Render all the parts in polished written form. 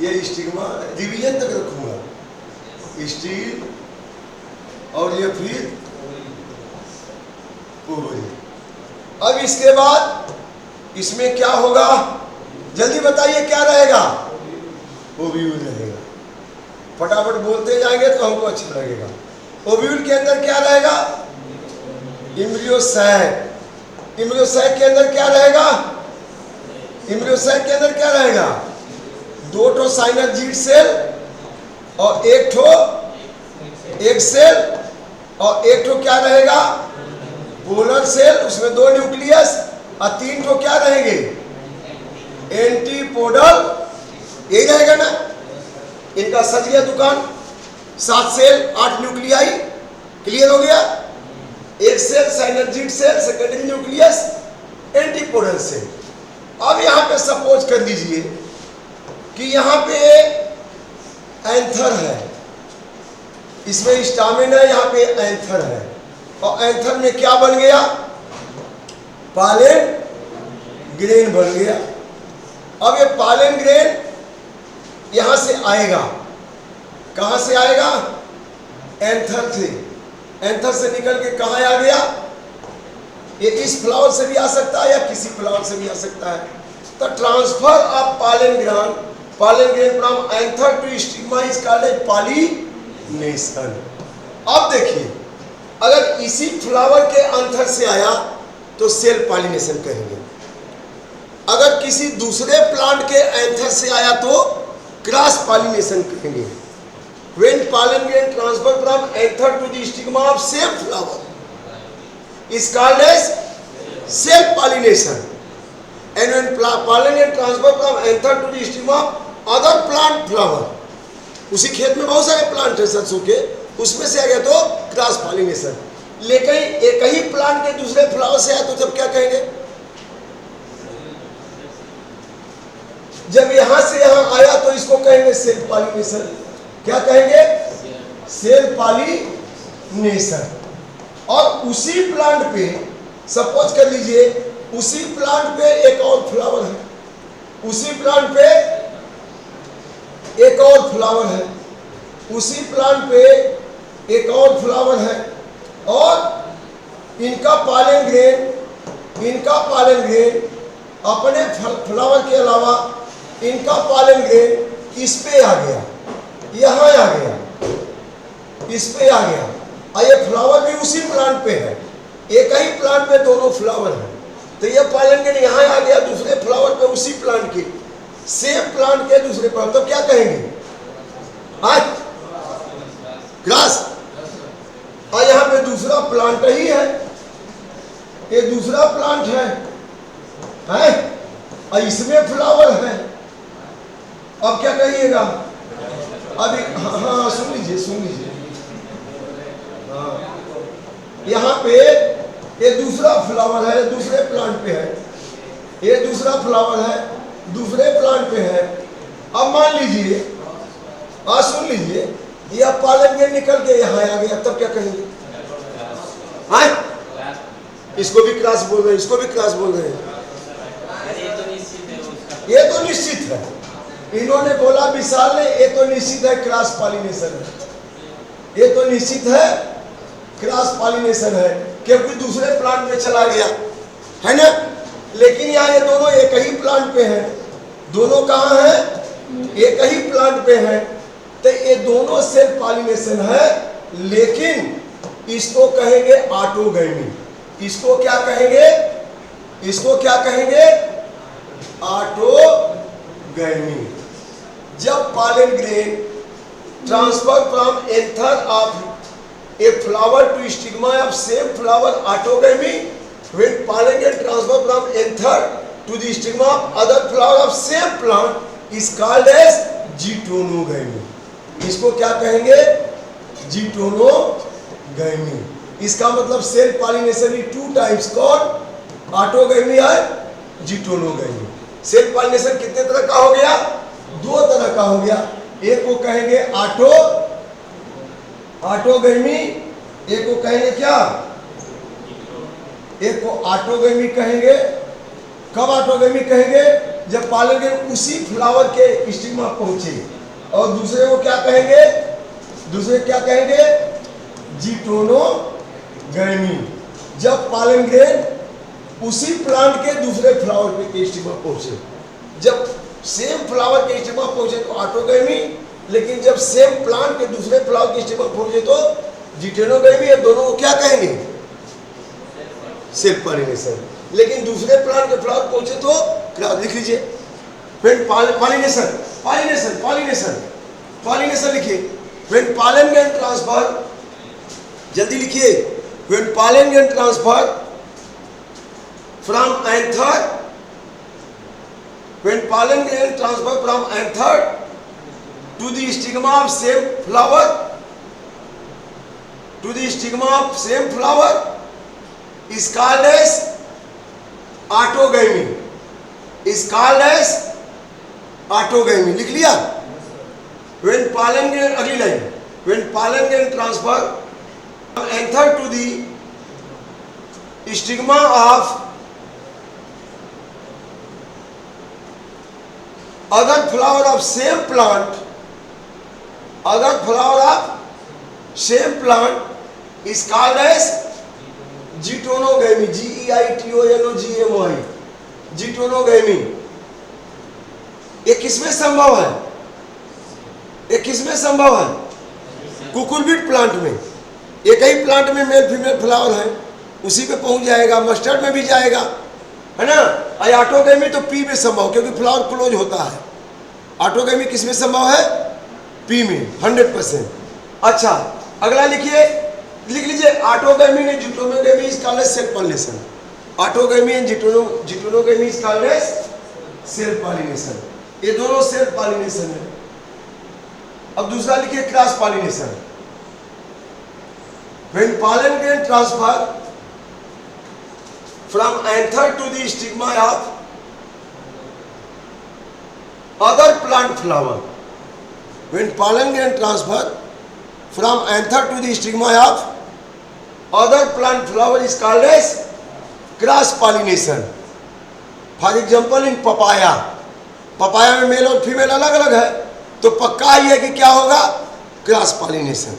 ये stigma revision तक रखूंगा, स्टील और ये फिर ओवरी। अब इसके बाद इसमें क्या होगा, जल्दी बताइए क्या रहेगा? ओव्यूल रहेगा। फटाफट बोलते जाएंगे तो हमको अच्छा लगेगा। ओव्यूल के अंदर क्या रहेगा? एम्ब्रियोसैक। एम्ब्रियोसैक के अंदर क्या रहेगा? एम्ब्रियोसैक के अंदर क्या रहेगा? 2 ठो साइनर्जीड सेल और 1 ठो एग सेल और 1 ठो क्या रहेगा? पोलर सेल, उसमें 2 न्यूक्लियस और 3 ठो क्या रहेंगे? एंटीपोडल। यही रहेगा ना? इनका सज गया दुकान। 7 सेल 8 न्यूक्लियाई, क्लियर हो गया? 1 cell synergid cell, secondary nucleus, antipodal cell. अब यहां पे सपोज कर लीजिए कि यहां पे एंथर है, इसमें स्टामिन है, यहां पे एंथर है और एंथर में क्या बन गया? पालेन ग्रेन बन गया। अब ये पालेन ग्रेन यहां से आएगा, कहां से आएगा? एंथर से। एंथर से निकल के कहां आ गया? ये इस फ्लावर से भी आ सकता है या किसी फ्लावर से भी आ सकता है। तो transfer of pollen grain from anther to stigma is called pollination. अब देखिए, अगर इसी फ्लावर के एंथर से आया तो सेल पॉलिनेशन कहेंगे। अगर किसी दूसरे प्लांट के एंथर से आया तो क्रॉस पॉलिनेशन कहेंगे। When pollen grain transfer from anther to the stigma of same flower is called as self pollination, and when pollen grain transfer from anther to the stigma of other plant flower, उसी खेत में बहुत सारे plant है सरसों के, उसमें से आ गया तो क्रॉस पॉलिनेशन। लेकिन एक ही प्लांट के दूसरे फ्लावर से आया तो जब क्या कहेंगे? जब यहां से यहां आया तो इसको कहेंगे सेल्फ पॉलिनेशन। क्या कहेंगे? Self pollination. और उसी प्लांट पे सपोज कर लीजिए, उसी प्लांट पे एक और फ्लावर है, उसी प्लांट पे एक और फ्लावर है, उसी प्लांट पे एक और फ्लावर है और इनका पालन ग्रेन अपने फ्लावर के अलावा इनका पालन ग्रेन इस पे आ गया, यहां आ गया, इस पे आ गया। और ये फ्लावर भी उसी प्लांट पे है, एक ही प्लांट पे दोनों फ्लावर है। तो ये पालन ग्रेन यहां आ गया दूसरे फ्लावर पे, उसी प्लांट के, सेम प्लांट के दूसरे प्लांट। तो क्या कहेंगे? क्रॉस। और यहां पे दूसरा प्लांट ही है, ये दूसरा प्लांट है और इसमें फ्लावर है। अब क्या कहिएगा? अभी हाँ सुन लीजिए हाँ, यहाँ पे ये दूसरा फ्लावर है, दूसरे प्लांट पे है, ये दूसरा फ्लावर है, दूसरे प्लांट पे है। अब मान लीजिए, सुन लीजिए, यह पालन ग्रेन निकल के यहाँ आ गया, तब क्या कहेंगे? इसको भी क्रॉस बोल रहे हैं, इसको भी क्रॉस बोल रहे हैं। ये तो निश्चित है, इन्होंने बोला विशाल ने, ये तो निश्चित है क्रॉस पॉलिनेशन है, ये तो निश्चित है क्रॉस पॉलिनेशन है, क्योंकि दूसरे प्लांट में चला गया है ना। लेकिन यहाँ ये दोनों एक ही प्लांट पे हैं, दोनों कहाँ हैं? एक ही प्लांट पे हैं। तो ये दोनों सेल्फ पॉलिनेशन है, लेकिन इसको कहेंगे ऑटोगैमी। इसको क्या कहेंगे? इसको क्या कहेंगे? ऑटोगैमी। जब pollen grain transfer from anther of a flower to stigma of same flower, autogamy. When pollen grain transfer from anther to the stigma of other flower of same plant is called as geitonogamy. इसको क्या कहेंगे? Geitonogamy. इसका मतलब self pollination is 2 types, कौन? Autogamy और geitonogamy. Self pollination कितने तरह का हो गया? 2 तरह का हो गया। एक को कहेंगे ऑटोगैमी, एक को कहेंगे क्या? एक को ऑटोगैमी कहेंगे। कब ऑटोगैमी कहेंगे? जब पॉलन ग्रेन उसी फ्लावर के स्टिग्मा पहुंचे, और दूसरे को क्या कहेंगे, दूसरे क्या कहेंगे, जिटोनोगैमी। जब पॉलन ग्रेन उसी प्लांट के दूसरे फ्लावर पे स्टिग्मा पहुंचे, जब सेम फ्लावर के स्टिग्मा पहुंचे तो ऑटोगैमी, लेकिन जब सेम प्लांट के दूसरे फ्लावर के स्टिग्मा पहुंचे तो जिटेनोगैमी। है दोनों को क्या कहेंगे, सेल्फ पॉलिनेशन। लेकिन दूसरे प्लांट के फ्लावर पहुंचे तो क्या, लिख लीजिए when pollination, pollination pollination pollination लिखिए। व्हेन पॉलन ग्रेन ट्रांसफर, जल्दी लिखिए, when pollen grain transfer from anther, when pollen grain transfer from anther to the stigma of same flower, to the stigma of same flower is called as autogamy, is called as autogamy। लिख लिया। when pollen grain, अगली line, when pollen grain transfer from anther to the stigma of other flower of same plant, other flower of same plant is called as जिटोनोगैमी, GEITONOGAMY, जिटोनोगैमी। ये किसमें संभव है, ये किसमें संभव है, कुकुरबिट प्लांट में। एक ही प्लांट में मेल फीमेल फ्लावर है, उसी पे पहुंच जाएगा, मस्टर्ड में भी जाएगा, है ना। ऑटोगैमी तो पी में संभव, क्योंकि फ्लावर क्लोज होता है। ऑटोगैमी किसमें संभव है, पी में 100%। अच्छा अगला लिखिए, लिख लीजिए, autogamy and geitonogamy is called as self pollination. Autogamy and geitonogamy is called as self pollination. ये दोनों सेल्फ पॉलिनेशन है। अब दूसरा लिखिए, cross pollination. When pollen grain transfer from anther to the stigma of other plant flower, when pollen grain transfer from anther to the stigma of other plant flower is called as cross pollination। for example in papaya, papaya में mail और female अलग अलग है, तो पक्का ही है कि क्या होगा, cross pollination.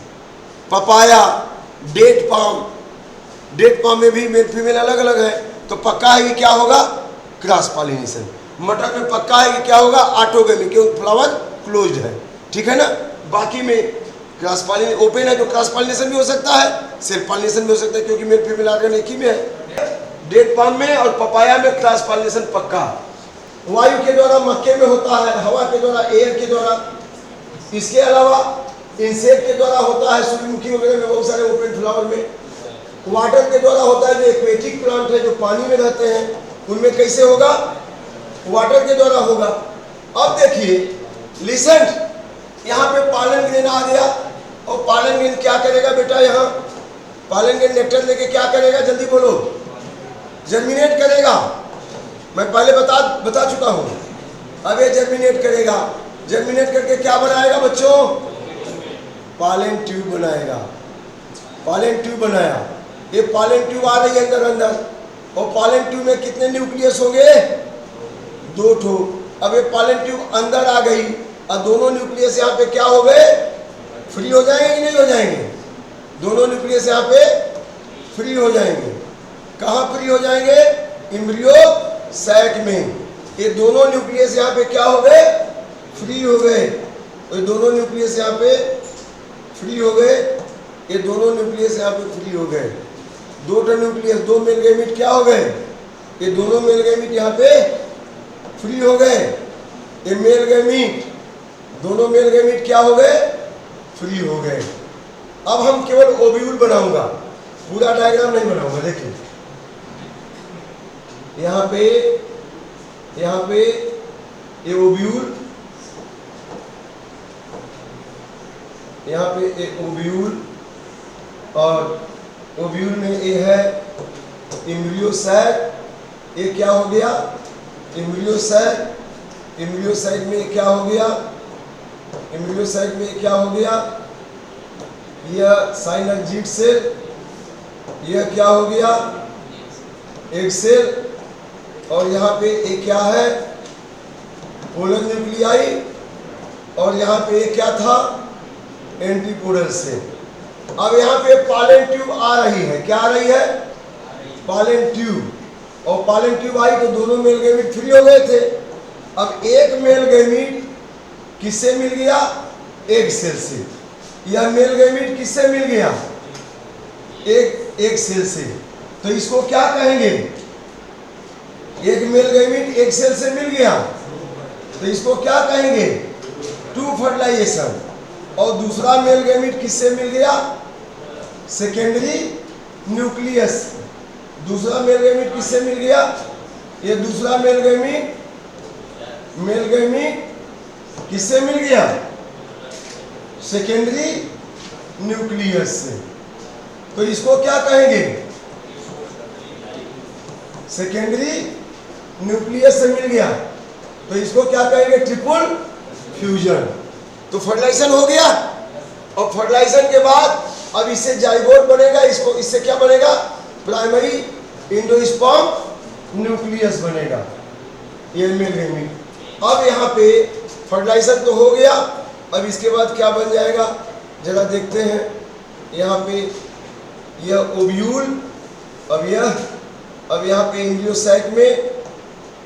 Papaya, date palm, date palm में भी मेल फीमेल अलग अलग है, तो पक्का है कि क्या होगा, क्रॉस पॉलिनेशन। मटर में पक्का है कि क्या होगा, ऑटोगैमी, क्योंकि फ्लावर क्लोज्ड है, ठीक है ना। बाकी में क्रॉस पॉलिनेशन ओपन है तो क्रॉस पॉलिनेशन भी हो सकता है, सेल्फ पॉलिनेशन भी हो सकता है, क्योंकि मेल फीमेल ऑर्गन एक ही में है। डेट पाम में और पपाया में क्रॉस पॉलिनेशन पक्का। वायु के द्वारा मक्के में होता है, हवा के द्वारा, एयर के द्वारा। इसके अलावा इंसेक्ट के द्वारा होता है, सूर्यमुखी वगैरह में, बहुत सारे ओपन फ्लावर में। वाटर के द्वारा होता है, जो एक्वेटिक प्लांट है जो पानी में रहते हैं, उनमें कैसे होगा, वाटर के द्वारा होगा। अब देखिए, लिसन, यहाँ पे पॉलन ग्रेन आ गया, और पॉलन ग्रेन क्या करेगा बेटा, यहाँ पॉलन ग्रेन नेक्टर लेके क्या करेगा, जल्दी बोलो, जर्मिनेट करेगा। मैं पहले बता चुका हूँ। अब ये जर्मिनेट करेगा, जर्मिनेट करके क्या बनाएगा बच्चों, पॉलन ट्यूब बनाएगा। पॉलन ट्यूब बनाया, ये पॉलन ट्यूब आ रही है अंदर अंदर, और पॉलन ट्यूब में कितने न्यूक्लियस होंगे, 2 ठो। अब ये पॉलन ट्यूब अंदर आ गई, और दोनों न्यूक्लियस यहाँ पे क्या हो गए, फ्री हो जाएंगे कि नहीं हो जाएंगे, दोनों न्यूक्लियस यहाँ पे फ्री हो जाएंगे। कहाँ फ्री हो जाएंगे, एम्ब्रियो सैक में। ये दोनों न्यूक्लियस यहाँ पे क्या हो गए, फ्री हो गए। ये दोनों न्यूक्लियस यहाँ पे फ्री हो गए, ये दोनों न्यूक्लियस यहाँ पे फ्री हो गए। 2 न्यूक्लियस, 2 मेल गैमीट क्या हो गए, ये दोनों मेल गैमीट यहाँ पे फ्री हो गए। ये मेल गैमीट, दोनों मेल गैमीट क्या हो गए, फ्री हो गए। अब हम केवल ओव्यूल बनाऊंगा, पूरा डायग्राम नहीं बनाऊंगा। देखिए यहाँ पे ये ओव्यूल, यहाँ पे एक ओव्यूल, और ओव्यूल में ये है एम्ब्रियो सैक। ये क्या हो गया, एम्ब्रियो सैक। एम्ब्रियो सैक में क्या हो गया, एम्ब्रियो सैक में क्या हो गया, यह साइनर्जिड सेल। यह क्या हो गया, एग सेल। और यहाँ पे ये क्या है, पोलर न्यूक्लियाई, और यहाँ पे क्या था, एंटीपोडल सेल। अब यहाँ पे पॉलन ट्यूब आ रही है, क्या आ रही है, पॉलन ट्यूब, और पॉलन ट्यूब आई तो दोनों मेल गैमीट फ्री हो गए थे। अब एक मेल गैमीट किससे मिल गया, एक सेल से। यह मेल गैमीट किससे मिल गया, एक सेल से, तो इसको क्या कहेंगे, एक मेल गैमीट एक सेल से मिल गया तो इसको क्या कहेंगे, टू फर्टिलाइजेशन। और दूसरा मेल गैमीट किससे मिल गया, सेकेंडरी न्यूक्लियस। दूसरा मेल गैमीट किससे मिल गया, ये दूसरा मेल गैमीट किससे मिल गया, सेकेंडरी न्यूक्लियस से। तो इसको क्या कहेंगे, सेकेंडरी न्यूक्लियस से मिल गया तो इसको क्या कहेंगे, ट्रिपल फ्यूजन। तो फर्टिलाइजेशन हो गया, और फर्टिलाइजेशन के बाद अब इससे जाइगोट बनेगा, इसको इससे क्या बनेगा, प्राइमरी एंडोस्पर्म न्यूक्लियस बनेगा, ये मेल गैमीट। अब यहाँ पे फर्टिलाइजेशन तो हो गया, अब इसके बाद क्या बन जाएगा जरा देखते हैं। यहाँ पे यह ओव्यूल, अब यहाँ पे एम्ब्रियोसाइट में,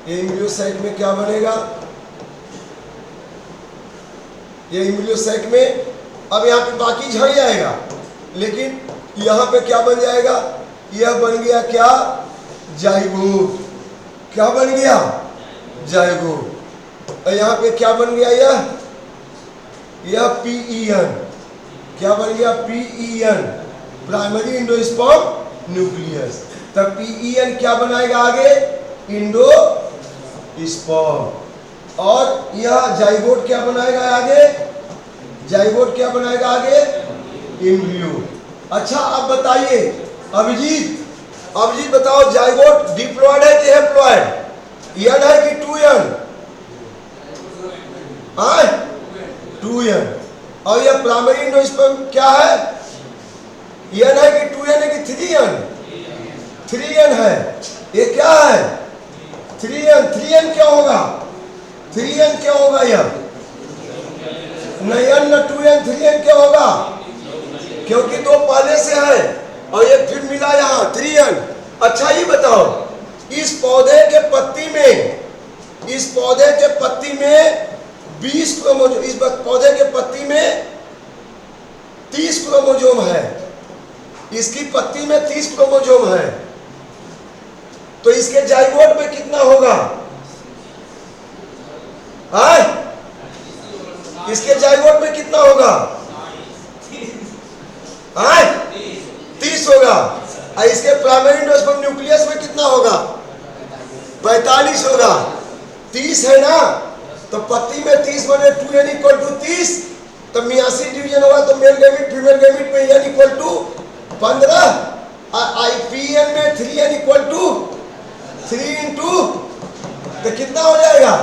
ये एम्ब्रियोसाइट में क्या बनेगा, ये एम्ब्रियोसाइट में। अब यहाँ पे बाकी झड़ जाएगा, लेकिन यहाँ पे क्या बन जाएगा, यह बन गया क्या, जाइगोट। क्या बन गया, जाइगोट। और यहाँ पे क्या बन गया, यह पीईएन। क्या बन गया, पीईएन, प्राइमरी एंडोस्पर्म न्यूक्लियस। तब पीईएन क्या बनाएगा आगे, एंडोस्पर्म। और यह जाइगोट क्या बनाएगा आगे, जाइगोट क्या बनाएगा आगे, एम्ब्रियो। अच्छा अब बताइए अभिजीत बताओ, जाइगोट डिप्लॉयड है कि हैप्लॉयड, एन है कि 2n, 2n। और यह प्राइमरी एंडोस्पर्म क्या है, एन है कि 2n है कि 3n, 3n है। ये क्या है, 3n क्या होगा, 3n क्या होगा, यह नहीं n न 2n, 3n क्या होगा, क्योंकि दो पहले से है और एक फिर मिला यहाँ 3n। अच्छा ये बताओ, इस पौधे के पत्ती में 20 क्रोमोसोम, इस पौधे के पत्ती में 30 क्रोमोसोम है, इसकी पत्ती में 30 क्रोमोसोम है, तो इसके जाइगोट में कितना होगा, इसके जाइगोट में कितना होगा, 30 होगा। और इसके प्राइमरी एंडोस्पर्म न्यूक्लियस में कितना होगा, 45 होगा। 30 है ना, तो पत्ती में 30 बने 2n = 30, तो 82 डिवीजन होगा, तो मेल गैमीट फीमेल गैमीट में n = 15, IPN में 3n = 3 × तो कितना हो जाएगा,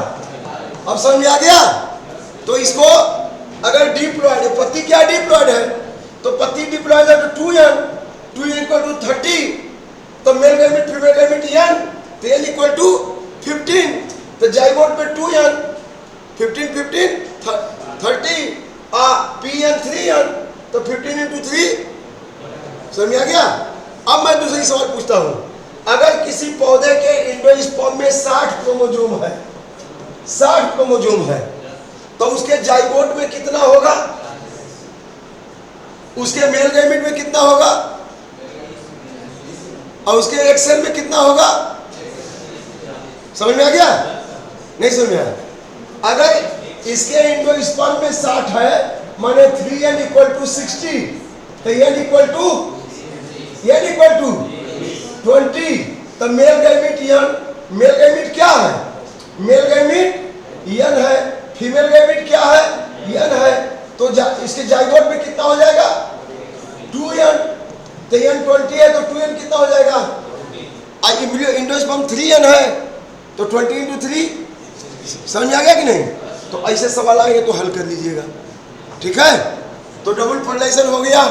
अब समझ आ गया। तो इसको अगर डिप्लॉयड है, पत्ती क्या डिप्लॉयड है, तो पत्ती डिप्लॉयड है तो 2n = 30, तो male gamete female gamete n, तो n = 15, तो जाइगोट में 2n, 15 30, PN 3n, तो 15 × 3, समझ आ गया। अब मैं दूसरी सवाल पूछता हूं, अगर किसी पौधे के एंडोस्पर्म में 60 क्रोमोसोम है, 60 क्रोमोसोम है, तो उसके जाइगोट में कितना होगा, उसके मेल गैमीट में कितना होगा, और उसके एक सेल में कितना होगा, समझ में आ गया, नहीं समझ में आया। अगर इसके एंडोस्पर्म में 60 है, माने 3n = 60, तो n = 20, तो मेल गैमीट क्या है, मेल गैमीट n है, फीमेल गैमीट क्या है, n है, तो इसके जाइगोट में कितना हो जाएगा, 2n, तो n 20 है, तो 2n कितना हो जाएगा, एंडोस्पर्म 3n है, तो 20 × 3, समझ आ गया कि नहीं। तो ऐसे सवाल आएंगे तो हल कर लीजिएगा, ठीक है। तो डबल फर्टिलाइजेशन हो गया।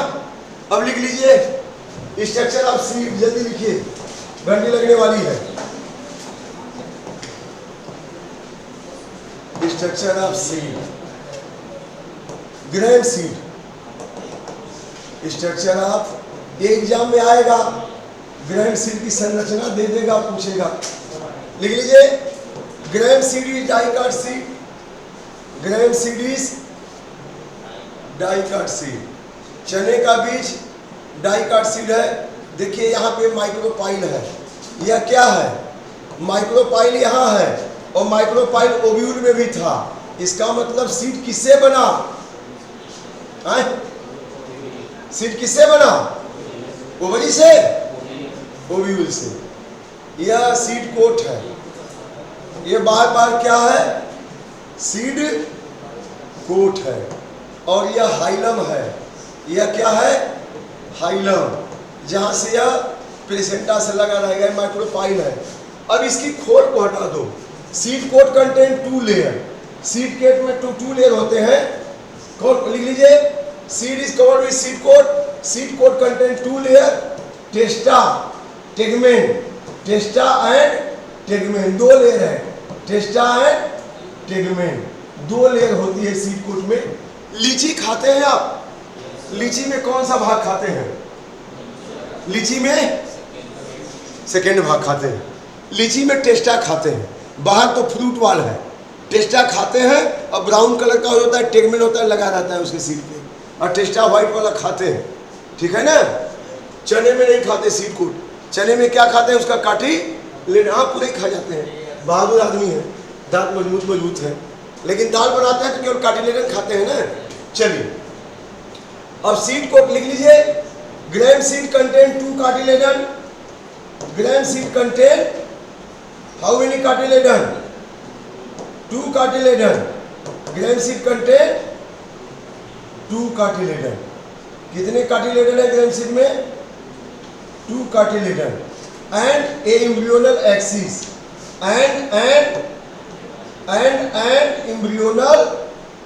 अब लिख लीजिए स्ट्रक्चर ऑफ सीड, जल्दी लिखिए, घंटी लगने वाली है। Structure of seed, grain seed, structure of, ये एग्जाम में आएगा, ग्रेन सीड की संरचना दे देगा, पूछेगा। लिख लीजिए, grain seed is dicot seed, grain seed is dicot seed. चने का बीज डाइकाट सीड है। देखिए यहाँ पे माइक्रोपाइल है, यह क्या है? माइक्रोपाइल यहाँ है, और माइक्रोपाइल ओव्यूल में भी था। इसका मतलब सीड किससे बना? सीड किससे बना? ओवरी से, ओव्यूल से। यह सीड कोट है, ये बार बार क्या है? सीड कोट है। और यह हाइलम है, यह क्या है? हाइलम, जहां से यह प्लेसेंटा से लगा रहेगा, माइक्रोपाइल है। अब इसकी खोल को हटा दो। Seed coat contain 2 layer, seed coat में 2 लेयर होते हैं। कौन? लिख लीजिए, seed is covered with seed coat, seed coat contain 2 layer, testa, tegmen, testa and tegmen, 2 layer है, टेस्टा एंड टेगमेन, 2 लेयर होती है सीड कोट में। लीची खाते हैं आप? लीची में कौन सा भाग खाते हैं? लीची में सेकेंड भाग खाते हैं। लीची में टेस्टा खाते हैं, बाहर तो फ्रूट वाल है, टेस्टा खाते हैं, और ब्राउन कलर का होता है, टेगमेन होता है, लगा रहता है उसके सीड पे, और टेस्टा व्हाइट वाला खाते हैं। ठीक है ना? चने में नहीं खाते सीड कोट, चने में क्या खाते हैं? उसका काठी लेना, हाँ पूरे खा जाते हैं, बहादुर आदमी है, दांत मजबूत है, लेकिन दाल बनाते हैं तो केवल कार्टिलेजन खाते हैं ना। चलिए, अब सीड कोट लिख लीजिए, grain seed contain 2 cotyledon, grain seed contain how many cotyledon? 2 cotyledon, grain seed contain 2 cotyledon. कितने कार्टिलेजन है ग्रेन सीड में? 2 cotyledon, and a embryonal axis, and embryonal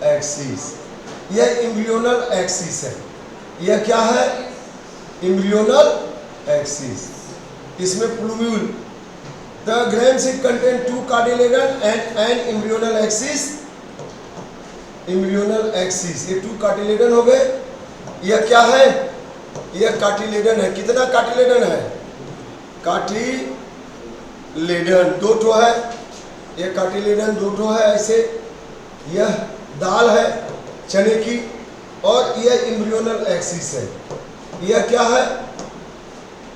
axis. यह एम्ब्रियोनल एक्सिस है, यह क्या है? Embryonal axis. इसमें plumule, the grain seed contain 2 cotyledon and an embryonal axis, embryonal axis, ये 2 कार्टिलेजन हो गए। यह क्या है? यह कार्टिलेजन है। कितना कार्टिलेजन है? कार्टिलेजन 2 ठो है, यह कार्टिलेजन 2 ठो है ऐसे। यह दाल है चने की, और यह एम्ब्रियोनल एक्सिस है। यह क्या है?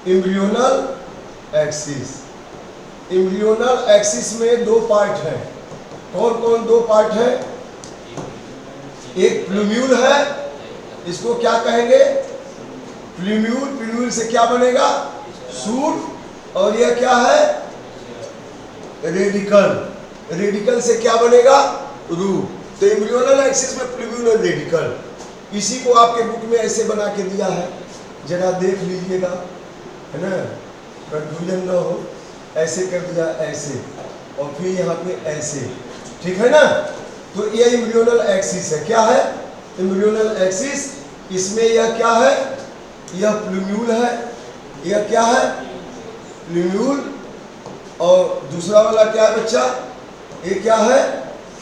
Embryonal axis. एम्ब्रियोनल एक्सिस में 2 पार्ट हैं। कौन कौन 2 पार्ट है? एक प्लूम्यूल है, इसको क्या कहेंगे? प्लूम्यूल। प्लूम्यूल से क्या बनेगा? सूट। और यह क्या है? रेडिकल। रेडिकल से क्या बनेगा? रूट। तो एम्ब्रियोनल एक्सिस में प्लूम्यूल और रेडिकल, इसी को आपके बुक में ऐसे बना के दिया है, जरा देख लीजिएगा, है ना, कंफ्यूजन ना हो। ऐसे कर दिया, ऐसे, और फिर यहाँ पे ऐसे, ठीक है ना? तो ये एम्ब्रियोनल एक्सिस है। क्या है? Embryonal axis. इसमें यह क्या है? यह प्लूम्यूल है। यह क्या है? प्लूम्यूल। और दूसरा वाला क्या है बच्चा? ये क्या है?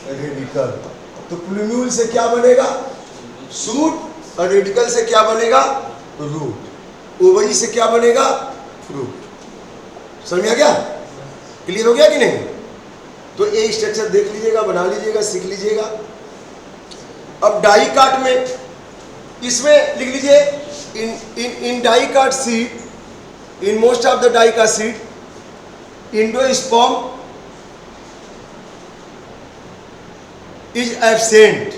रेडिकल। तो प्लूम्यूल से क्या बनेगा? सूट। और रेडिकल से क्या बनेगा? रूट। ओवरी से क्या बनेगा? फ्रूट। समझ आ गया? क्लियर हो गया कि नहीं? तो ये स्ट्रक्चर देख लीजिएगा, बना लीजिएगा, सीख लीजिएगा। अब डाइकाट में, इसमें लिख लीजिए, in dicot seed, in most of the dicot seed, endosperm is absent.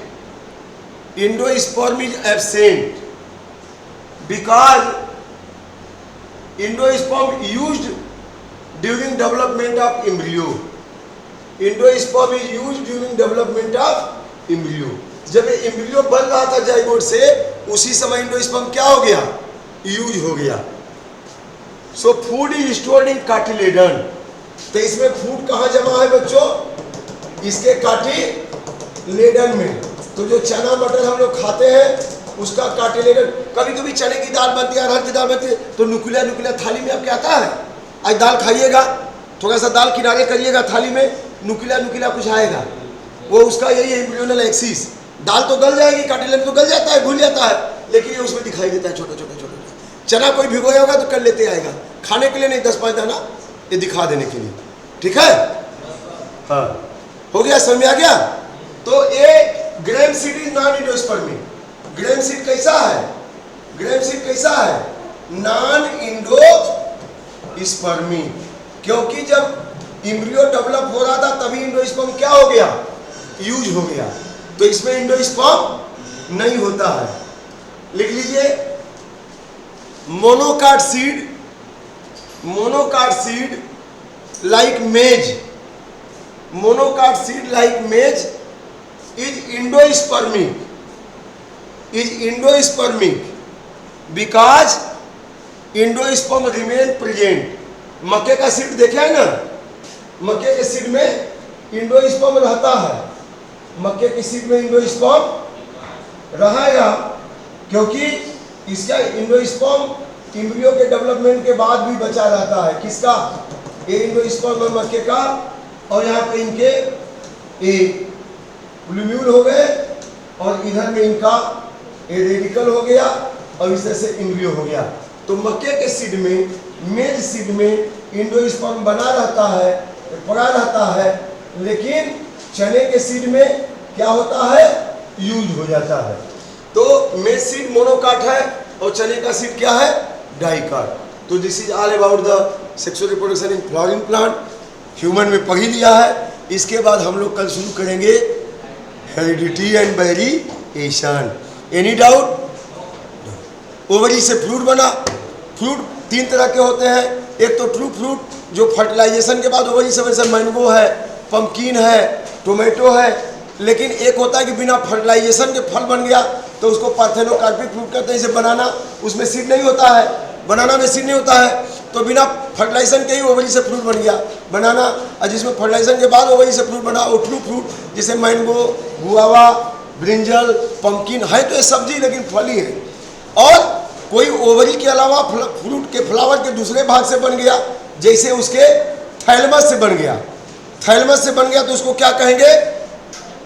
Endosperm is absent because endosperm used during development of embryo. Endosperm is used during development of embryo. जब एम्ब्रियो बन रहा था zygote से, उसी समय endosperm क्या हो गया? यूज हो गया। So food is stored in cotyledon. तो इसमें फूड कहाँ जमा है बच्चों? इसके कार्टिलेजन में। तो जो चना मटर हम लोग खाते हैं उसका कार्टिलेजन, कभी कभी चने की दाल बनती है, अरहर की दाल बनती है, तो नुकीला नुकीला थाली में आपके आता है। आज दाल खाइएगा, थोड़ा सा दाल किनारे करिएगा थाली में, नुकीला नुकीला कुछ आएगा, वो उसका यही है एम्ब्रियोनल एक्सिस। दाल तो गल जाएगी, कार्टिलेज तो गल जाता है, घुल जाता है, लेकिन ये उसमें दिखाई देता है छोटे छोटे छोटे। चना कोई भिगोया होगा तो कर लेते आएगा, खाने के लिए नहीं, 10-5 दाना ये दिखा देने के लिए, ठीक है। हाँ, हो गया, समझ में आ गया। तो ये grain seed is non endospermic. Grain seed कैसा है? ग्रेन सीड कैसा है? Non endospermic. क्योंकि जब एम्ब्रियो डेवलप हो रहा था तभी इंडोस्पर्म क्या हो गया? यूज हो गया। तो इसमें इंडोस्पर्म नहीं होता है। लिख लीजिए, monocot seed, monocot seed like मेज, मोनोकाट सीड लाइक मेज is endospermic, is endospermic because endosperm remain present। मक्के का सीड देखे है ना, मक्के के सीड में इंडोस्पर्म रहता है, मक्के के सीड में इंडोस्पर्म रहेगा, क्योंकि इसका इंडोस्पर्म एम्ब्रियो के डेवलपमेंट के बाद भी बचा रहता है। किसका? ये इंडोस्पर्म है मक्के का, और यहाँ पे इनके एक प्लूम्यूल हो गए, और इधर में इनका ए रेडिकल हो गया, और इस तरह से एम्ब्रियो हो गया। तो मक्के के सीड में, मेज सीड में इंडोस्पर्म बना रहता है, पड़ा रहता है, लेकिन चने के सीड में क्या होता है? यूज हो जाता है। तो मेज सीड मोनोकाट है, और चने का सीड क्या है? डाइकाट। तो this is all about the sexual reproduction in flowering plant. Human में पढ़ ही लिया है। इसके बाद हम लोग कल शुरू करेंगे heredity and variation. Any doubt? Ovary से फ्रूट बना। फ्रूट 3 तरह के होते हैं। एक तो ट्रू फ्रूट जो फर्टिलाइजेशन के बाद ओवरी से, वैसे मैंगो है, पंपकिन है, टोमेटो है। लेकिन एक होता है कि बिना फर्टिलाइजेशन के फल बन गया, तो उसको पार्थेनोकार्पिक फ्रूट कहते हैं। जैसे बनाना, उसमें सीड नहीं होता है, बनाना में सीड नहीं होता है, तो बिना फर्टिलाइजेशन के ही ओवरी से फ्रूट बन गया बनाना। और जिसमें फर्टिलाइजेशन के बाद ओवरी से फ्रूट बना, वो ट्रू फ्रूट, जैसे मैंगो, गुआवा, ब्रिंजल, पंपकिन है तो ये सब्जी, लेकिन फल ही है। और कोई ओवरी के अलावा फ्रूट के फ्लावर के दूसरे भाग से बन गया, जैसे उसके थैलमस से बन गया, थैलमस से बन गया, तो उसको क्या कहेंगे?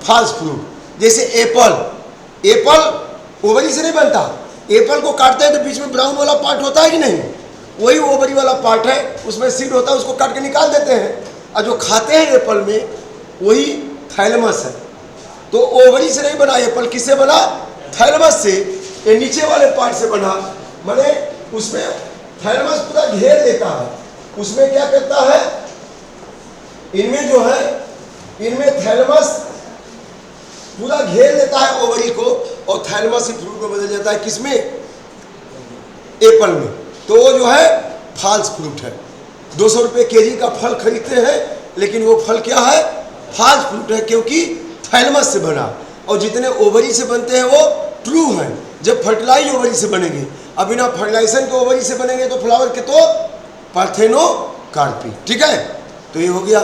False fruit. जैसे एप्पल, एप्पल ओवरी से नहीं बनता। एप्पल को काटते हैं तो बीच में ब्राउन वाला पार्ट होता है कि नहीं? वही ओवरी वाला पार्ट है, उसमें सीड होता है, उसको काट के निकाल देते हैं, और जो खाते हैं एप्पल में वही थैलमस है। तो ओवरी से नहीं बना एप्पल, किससे बना? थैलमस से। ये नीचे वाले पार्ट से बना, माने उसमें थैलमस पूरा घेर लेता है। उसमें क्या करता है? इनमें जो है, इनमें थैलमस पूरा घेर लेता है ओवरी को, और थैलमस से फ्रूट में बदल जाता है। किसमें? एप्पल में। तो वो जो है फॉल्स फ्रूट है। 200 रुपये केजी का फल खरीदते हैं, लेकिन वो फल क्या है? फॉल्स फ्रूट है, क्योंकि थैलमस से बना। और जितने ओवरी से बनते हैं वो ट्रू हैं, जब फर्टिलाइज ओवरी से बनेंगे। अब बिना फर्टिलाइजेशन के ओवरी से बनेंगे तो फ्लावर के तो पार्थेनोकार्पी। ठीक है, तो ये हो गया,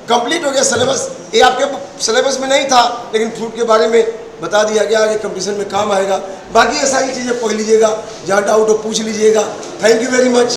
कंप्लीट हो गया सिलेबस। ये आपके सिलेबस में नहीं था, लेकिन फ्रूट के बारे में बता दिया गया, आगे कंपटीशन में काम आएगा। बाकी ये सारी चीज़ें पढ़ लीजिएगा, जहाँ डाउट हो पूछ लीजिएगा। Thank you very much.